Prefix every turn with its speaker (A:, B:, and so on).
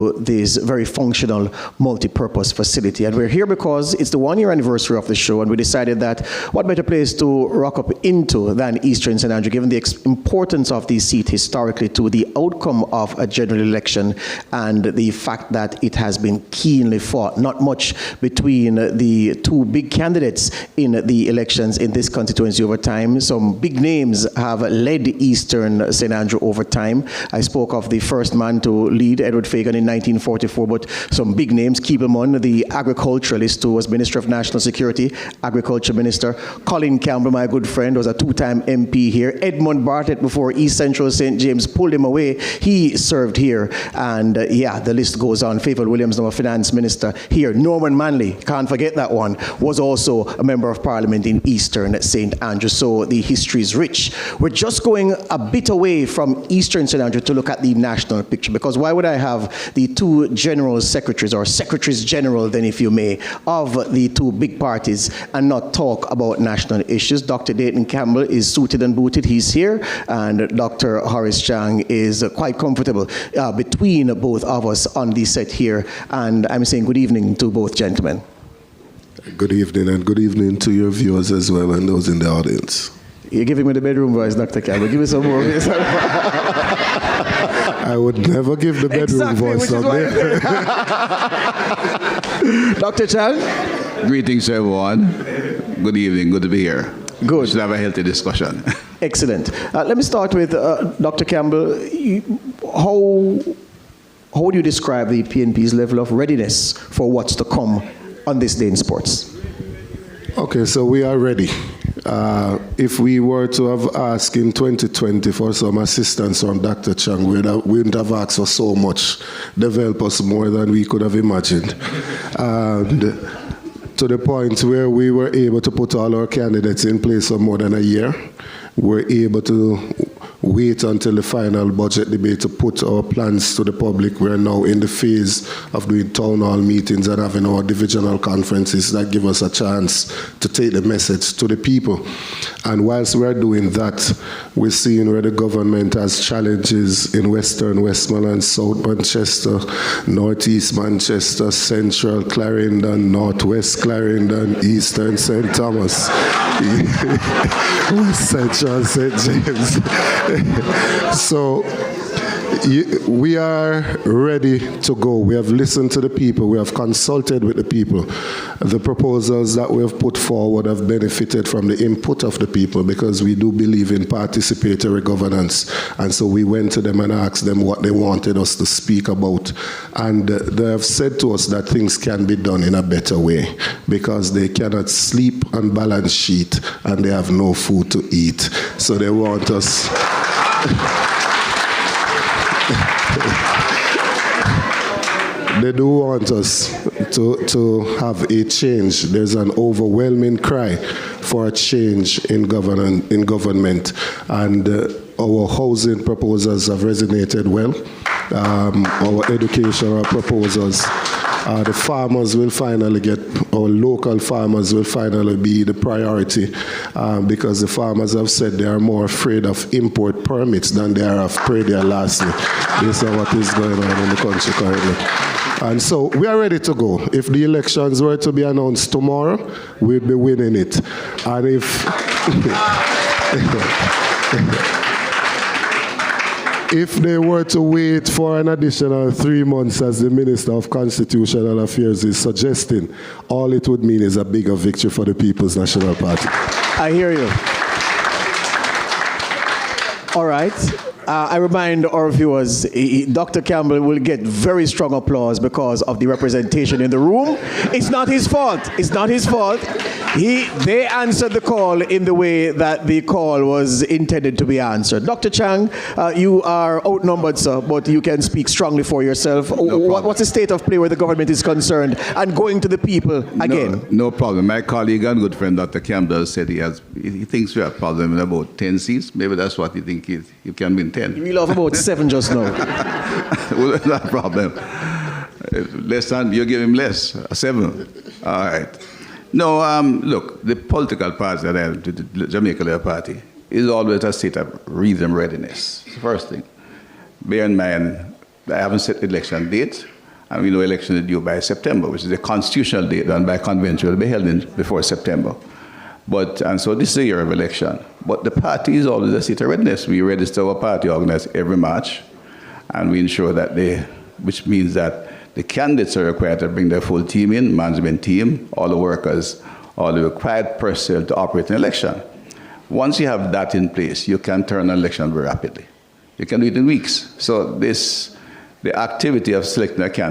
A: this very functional multi-purpose facility. And we're here because it's the 1 year anniversary of the show, and we decided that what better place to rock up into than Eastern St. Andrew, given the importance of the seat historically to the outcome of a general election and the fact that it has been keenly fought. Not much between the two big candidates in the elections in this constituency over time. Some big names have led Eastern St. Andrew over time. I spoke of the first man to lead, Edward Fagan, in 1944, but some big names: Keebleman, the agriculturalist who was Minister of National Security, Agriculture Minister; Colin Campbell, my good friend, was a two-time MP here; Edmund Bartlett, before East Central St. James pulled him away, he served here; and yeah, the list goes on. Favour Williams, now a Finance Minister here; Norman Manley, can't forget that one, was also a Member of Parliament in Eastern St. Andrew. So the history is rich. We're just going a bit away from Eastern St. Andrew to look at the national picture, because why would I have the two general secretaries, or secretaries general then, if you may, of the two big parties and not talk about national issues? Dr. Dayton Campbell is suited and booted, he's here, and Dr. Horace Chang is quite comfortable between both of us on the set here, and I'm saying good evening to both gentlemen.
B: Good evening, and good evening to your viewers as well and those in the audience.
A: You're giving me the bedroom voice, Dr. Campbell. Give me some more.
B: I would never give the bedroom voice on there.
A: Dr. Chang?
C: Greetings, everyone. Good evening. Good to be here.
A: Good.
C: We should have a healthy discussion.
A: Excellent. Let me start with Dr. Campbell. How would you describe the PNP's level of readiness for what's to come on this day in sports?
B: Okay, so we are ready. If we were to have asked in 2020 for some assistance from Dr. Chang, we wouldn't have asked for so much, develop us more than we could have imagined. And to the point where we were able to put all our candidates in place for more than a year, we're able to wait until the final budget debate to put our plans to the public. We're now in the phase of doing town hall meetings and having our divisional conferences that give us a chance to take the message to the people. And whilst we're doing that, we're seeing where the government has challenges in Western Westmoreland, South Manchester, Northeast Manchester, Central Clarendon, Northwest Clarendon, Eastern St. Thomas, West Central St. James. So we are ready to go. We have listened to the people. We have consulted with the people. The proposals that we have put forward have benefited from the input of the people, because we do believe in participatory governance. And so we went to them and asked them what they wanted us to speak about. And they have said to us that things can be done in a better way, because they cannot sleep on balance sheet and they have no food to eat. So they want us... They do want us to have a change. There's an overwhelming cry for a change in government, and our housing proposals have resonated well. Our educational proposals. The farmers will finally get, or local farmers will finally be the priority, because the farmers have said they are more afraid of import permits than they are of pradia lastly. This is what is going on in the country currently. And so we are ready to go. If the elections were to be announced tomorrow, we'd be winning it. And if... If they were to wait for an additional 3 months, as the Minister of Constitutional Affairs is suggesting, all it would mean is a bigger victory for the People's National Party.
A: I hear you. All right. I remind our viewers, Dr. Campbell will get very strong applause because of the representation in the room. It's not his fault. It's not his fault. They answered the call in the way that the call was intended to be answered. Dr. Chang, you are outnumbered, sir, but you can speak strongly for yourself. What's the state of play where the government is concerned, and going to the people again?
C: No problem. My colleague and good friend, Dr. Campbell, said he thinks we have a problem in about 10 seats. Maybe that's what he thinks you can win 10.
A: You will have about 7 just now.
C: Well, no problem. Less than, you give him less, 7. All right. No, look, the political party, the Jamaica Labour Party, is always a state of reason readiness. It's the first thing. Bear in mind, I haven't set the election date, and we know election is due by September, which is the constitutional date, and by convention will be held before September. And so this is a year of election. But the party is always a state of readiness. We register our party organized every March, and we ensure that which means that the candidates are required to bring their full team in, management team, all the workers, all the required personnel to operate an election. Once you have that in place, you can turn an election very rapidly. You can do it in weeks. So the activity of selecting a candidate